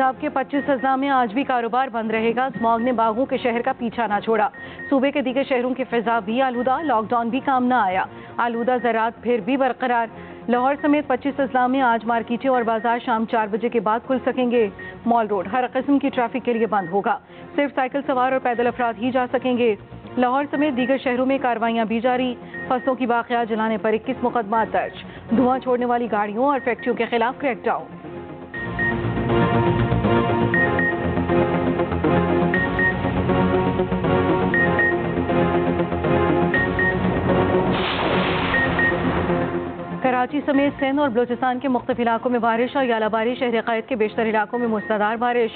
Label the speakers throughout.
Speaker 1: पंजाब के 25 अजला में आज भी कारोबार बंद रहेगा। स्मॉग ने बागों के शहर का पीछा ना छोड़ा। सूबे के दीगर शहरों की फिजा भी आलूदा, लॉकडाउन भी काम ना आया। आलूदा ज़राअत फिर भी बरकरार। लाहौर समेत 25 अजला में आज मार्केटें और बाजार शाम 4 बजे के बाद खुल सकेंगे। मॉल रोड हर किस्म की ट्रैफिक के लिए बंद होगा। सिर्फ साइकिल सवार और पैदल अफराद ही जा सकेंगे। लाहौर समेत दीगर शहरों में कार्रवाइयां भी जारी। फसलों की बाक़ियात जलाने पर 21 मुकदमा दर्ज। धुआं छोड़ने वाली गाड़ियों और फैक्ट्रियों के खिलाफ क्रैकडाउन। कराची समेत सिंध और बलूचिस्तान के मुख्तलिफ इलाकों में बारिश और यालाबारी। शहर क़ायद के बेशतर इलाकों में मूसलाधार बारिश।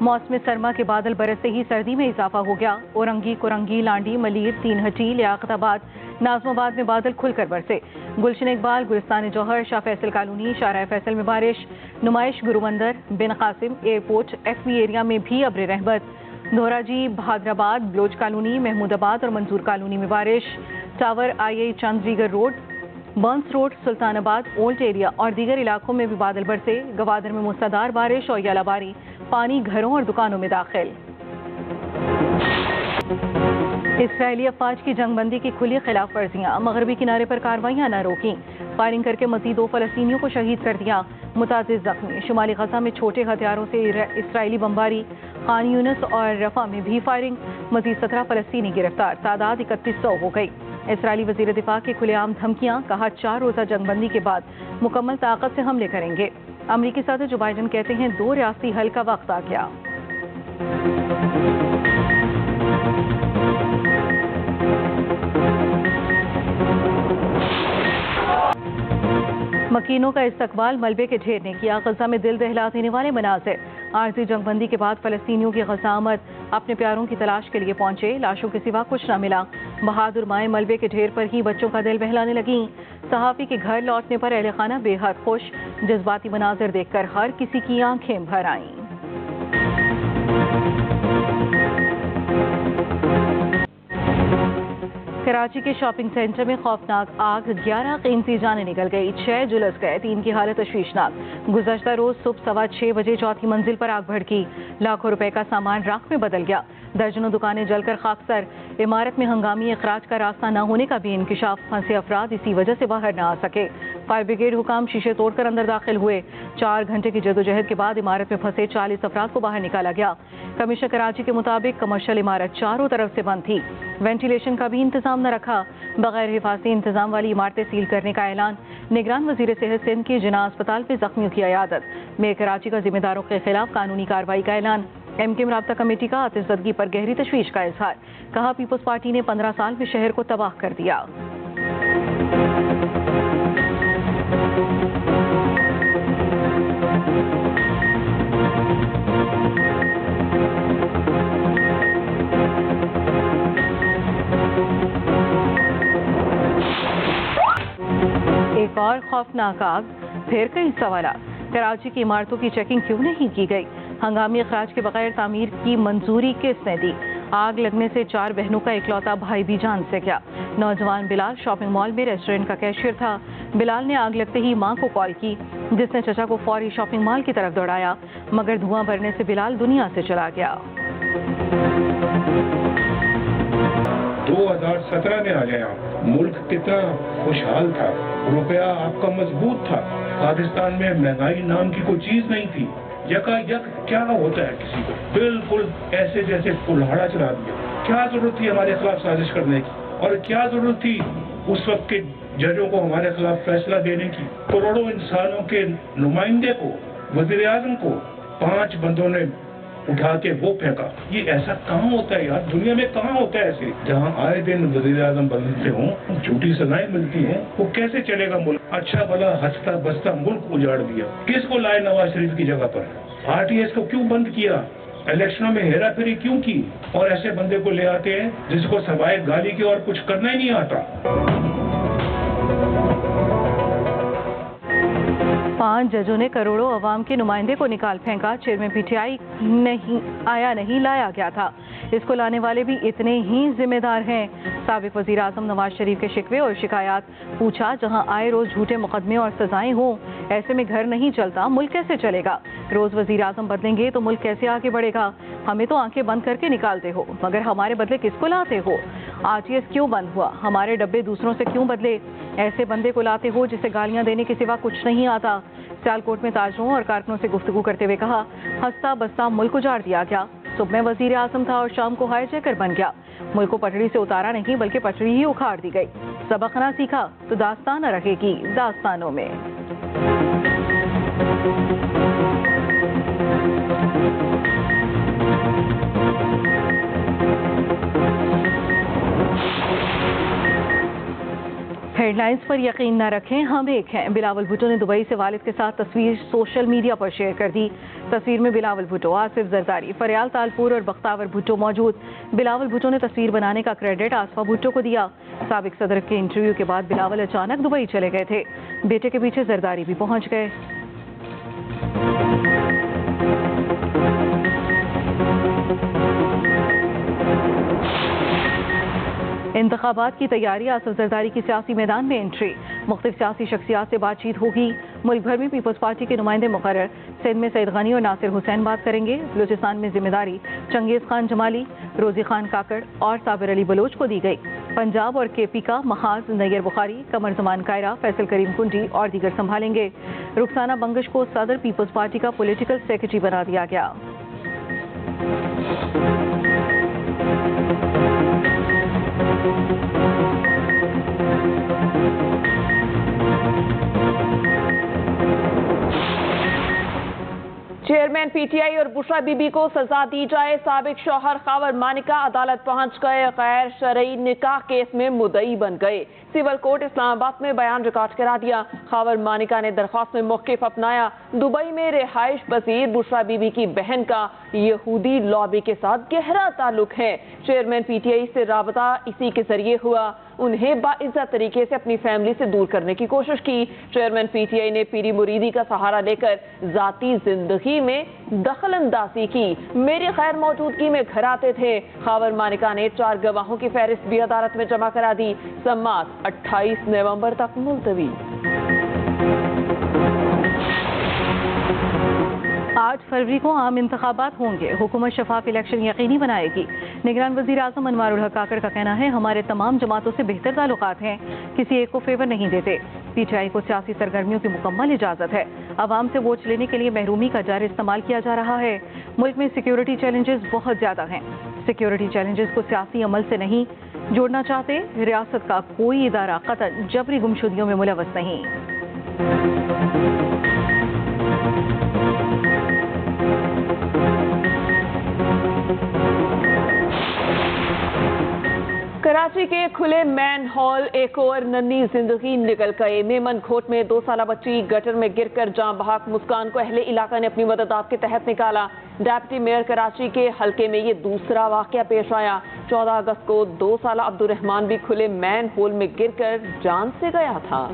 Speaker 1: मौसम सरमा के बादल बरसते ही सर्दी में इजाफा हो गया। औरंगी, कुरंगी, लांडी, मलीर, तीन हटी, लियाकताबाद, नाज़माबाद में बादल खुलकर बरसे। गुलशन इकबाल, गुलिस्तान जौहर, शाह फैसल कॉलोनी, शाहराह फैसल में बारिश। नुमाइश, गुरुमंदर, बिन कासिम, एयरपोर्ट, FB एरिया में भी अब्र रहमत। धोराजी, बहादराबाद, बलोच कॉलोनी, महमूदाबाद और मंजूर कॉलोनी में बारिश। टावर, IA, चंद दीगर road, Burns road, Sultanabad, old area और दीगर इलाकों में भी बादल बरसे। गवादर में मूसलाधार बारिश और यालाबारी। पानी घरों और दुकानों में दाखिल। इसराइली अफवाज की जंगबंदी की खुली खिलाफ वर्जियां। मगरबी किनारे पर कार्रवाइयां न रोकी। फायरिंग करके मजीद 2 फलस्तीनियों को शहीद कर दिया। मुतादिद जख्मी। शुमाली गजा में छोटे हथियारों से इसराइली बमबारी। खान यूनिस और रफा में भी फायरिंग। मजीद 17 फलस्तीनी गिरफ्तार। तादाद 3100 हो गई। इसराइली वजीर दिफा की खुलेआम धमकियां। कहा 4 रोज़ा जंगबंदी के बाद मुकम्मल ताकत से हमले करेंगे। अमरीकी सदर जो बाइडन कहते हैं 2 रियासती हल का वक्त आ गया। मकीनों का इस्तकबाल मलबे के ढेर ने किया। गजा में दिल दहला देने वाले मनाज़िर। आरज़ी जंगबंदी के बाद फलस्तीनियों की गजा आमद। अपने प्यारों की तलाश के लिए पहुंचे। लाशों के सिवा कुछ न मिला। बहादुर माएँ मलबे के ढेर पर ही बच्चों का दिल बहलाने लगीं। सहाफ़ी के घर लौटने पर अहले खाना बेहद खुश। जज्बाती मनाज़िर देखकर हर किसी की आंखें भर आईं। कराची के शॉपिंग सेंटर में खौफनाक आग। 11 कीमती जानें निकल गई। 6 झुलस गए। 3 की हालत तशवीशनाक। गुज़श्ता रोज सुबह 7:15 बजे चौथी मंजिल पर आग भड़की। लाखों रुपए का सामान राख में बदल गया। दर्जनों दुकानें जलकर खाकसर। इमारत में हंगामी अखराज का रास्ता न होने का भी इंकिशाफ। फंसे अफराद इसी वजह से बाहर न आ सके। फायर ब्रिगेड हुकाम शीशे तोड़कर अंदर दाखिल हुए। 4 घंटे की जदोजहद के बाद इमारत में फंसे 40 अफराद को बाहर निकाला गया। कमिश्नर कराची के मुताबिक कमर्शियल इमारत चारों तरफ से बंद थी। वेंटिलेशन का भी इंतजाम न रखा। बगैर हिफाजती इंतजाम वाली इमारतें सील करने का ऐलान। निगरान वजीर सेहत सिंध की जिना अस्पताल में जख्मियों की अयादत। मेयर कराची का जिम्मेदारों के खिलाफ कानूनी कार्रवाई का ऐलान। MKM राब्ता कमेटी का आतिशज़दगी पर गहरी तशवीश का इजहार। कहा पीपल्स पार्टी ने 15 साल में शहर को तबाह कर दिया। एक और खौफनाक आग। फिर कई सवाल। कराची की इमारतों की चेकिंग क्यों नहीं की गई? हंगामी अखराज के बगैर तामीर की मंजूरी किसने दी? आग लगने से 4 बहनों का इकलौता भाई भी जान से गया। नौजवान बिलाल शॉपिंग मॉल में रेस्टोरेंट का कैशियर था। बिलाल ने आग लगते ही मां को कॉल की, जिसने चचा को फौरी शॉपिंग मॉल की तरफ दौड़ाया, मगर धुआं भरने से बिलाल दुनिया से चला गया।
Speaker 2: 2017 में आ गया। मुल्क कितना खुशहाल था। रुपया आपका मजबूत था। पाकिस्तान में महंगाई नाम की कोई चीज नहीं थी। यकायक क्या होता है किसी को बिल्कुल ऐसे जैसे कुल्हाड़ा चला दिया। क्या जरूरत थी हमारे खिलाफ साजिश करने की? और क्या जरूरत थी उस वक्त के जजों को हमारे खिलाफ फैसला देने की? करोड़ों इंसानों के नुमाइंदे को, वजीर आजम को 5 बंदों ने उठा के वो फेंका। ये ऐसा कहाँ होता है यार? दुनिया में कहाँ होता है ऐसे? जहाँ आए दिन वजीर आजम बदलते हों, झूठी सजाएं मिलती हैं, वो कैसे चलेगा मुल्क? अच्छा भला हंसता बसता मुल्क उजाड़ दिया। किसको लाए नवाज शरीफ की जगह पर? RTS को क्यों बंद किया? इलेक्शनों में हेरा फेरी क्यों की? और ऐसे बंदे को ले आते हैं जिसको सवाए गाली के और कुछ करना ही नहीं आता।
Speaker 1: 5 जजों ने करोड़ों अवाम के नुमाइंदे को निकाल फेंका। चेयरमैन PTI नहीं लाया गया था। اس کو لاने वाले भी इतने ही जिम्मेदार हैं। साबिक वजीर आजम नवाज शरीफ के शिकवे और शिकायत, पूछा जहां आए रोज झूठे मुकदमे और सजाएं हों, ऐसे में घर नहीं चलता, मुल्क कैसे चलेगा? रोज वजीर आजम बदलेंगे तो मुल्क कैसे आगे बढ़ेगा? हमें तो आंखें बंद करके निकालते हो, मगर हमारे बदले किसको लाते हो? आरटीएस क्यों बंद हुआ? हमारे डब्बे दूसरों से क्यों बदले? ऐसे बंदे को लाते हो जिसे गालियां देने के सिवा कुछ नहीं आता। सियालकोट में ताजरों और कारकुनों से गुफ्तगू करते हुए कहा, हंसता बसता मुल्क उजाड़ दिया गया। सुबह में वजीर आजम था और शाम को हाईजैकर बन गया। मुल्क को पटड़ी से उतारा नहीं बल्कि पटड़ी ही उखाड़ दी गई। सबक ना सीखा तो दास्तान रहेगी दास्तानों में। हेडलाइंस पर यकीन न रखें, हम एक हैं। बिलावल भुट्टो ने दुबई से वालिद के साथ तस्वीर सोशल मीडिया पर शेयर कर दी। तस्वीर में बिलावल भुट्टो, आसिफ जरदारी, फरियाल तालपुर और बख्तावर भुट्टो मौजूद। बिलावल भुट्टो ने तस्वीर बनाने का क्रेडिट आसफा भुट्टो को दिया। साबिक सदर के इंटरव्यू के बाद बिलावल अचानक दुबई चले गए थे। बेटे के पीछे जरदारी भी पहुंच गए। इंतखाबात की तैयारी, आसिफ जरदारी की सियासी मैदान में एंट्री। मुख्तलिफ सियासी शख्सियात से बातचीत होगी। मुल्क भर में पीपल्स पार्टी के नुमाइंदे मुकर्रर। सिंध में सईद गनी और नासिर हुसैन बात करेंगे। बलूचिस्तान में जिम्मेदारी चंगेज खान जमाली, रोजी खान काकड़ और साबिर अली बलोच को दी गई। पंजाब और केपी का महाज नैयर बुखारी, कमर जमान कायरा, फैसल करीम कुंडी और दीगर संभालेंगे। रुखसाना बंगश को सदर पीपल्स पार्टी का पॉलिटिकल सेक्रेटरी बना दिया गया।
Speaker 3: चेयरमैन पीटीआई और बुशरा बीबी को सजा दी जाए। साबिक शौहर खावर मानिका अदालत पहुंच गए। गैर शरई निकाह केस में मुद्दई बन गए। सिविल कोर्ट इस्लामाबाद में बयान रिकॉर्ड करा दिया। खावर मानिका ने दरख्वास्त में मौक़िफ़ अपनाया। दुबई में रिहाइश पजीर बुशरा बीबी की बहन का यहूदी लॉबी के साथ गहरा ताल्लुक है। चेयरमैन पीटीआई से राबता इसी के जरिए हुआ। उन्हें बाइज्जत तरीके से अपनी फैमिली से दूर करने की कोशिश की। चेयरमैन पीटीआई ने पीरी मुरीदी का सहारा लेकर जाती जिंदगी में दखल अंदाजी की। मेरी गैर मौजूदगी में घर आते थे। खावर मानिका ने 4 गवाहों की फहरिस्त भी अदालत में जमा करा दी। समाअत 28 नवंबर तक मुलतवी।
Speaker 1: 8 फरवरी को आम इंतखाबात होंगे। हुकूमत शफाफ इलेक्शन यकीनी बनाएगी। निगरान वजीर आजम अनवारुल हक काकड़ का कहना है, हमारे तमाम जमातों से बेहतर ताल्लुकात हैं, किसी एक को फेवर नहीं देते। पीटीआई को सियासी सरगर्मियों की मुकम्मल इजाजत है। आवाम से वोट लेने के लिए महरूमी का जार इस्तेमाल किया जा रहा है। मुल्क में सिक्योरिटी चैलेंजेस बहुत ज्यादा हैं। सिक्योरिटी चैलेंजेस को सियासी अमल से नहीं जोड़ना चाहते। रियासत का कोई इदारा कतन जबरी गुमशुदियों में मुलव्वस नहीं।
Speaker 3: कराची के खुले मैन हॉल एक और नन्ही जिंदगी निकल गए। मेमन खोट में 2 साला बच्ची गटर में गिरकर जान बहक। मुस्कान को अहले इलाका ने अपनी मदद आपके तहत निकाला। डिप्टी मेयर कराची के हल्के में ये दूसरा वाकया पेश आया। 14 अगस्त को 2 साला अब्दुल रहमान भी खुले मैन होल में गिरकर जान से गया था।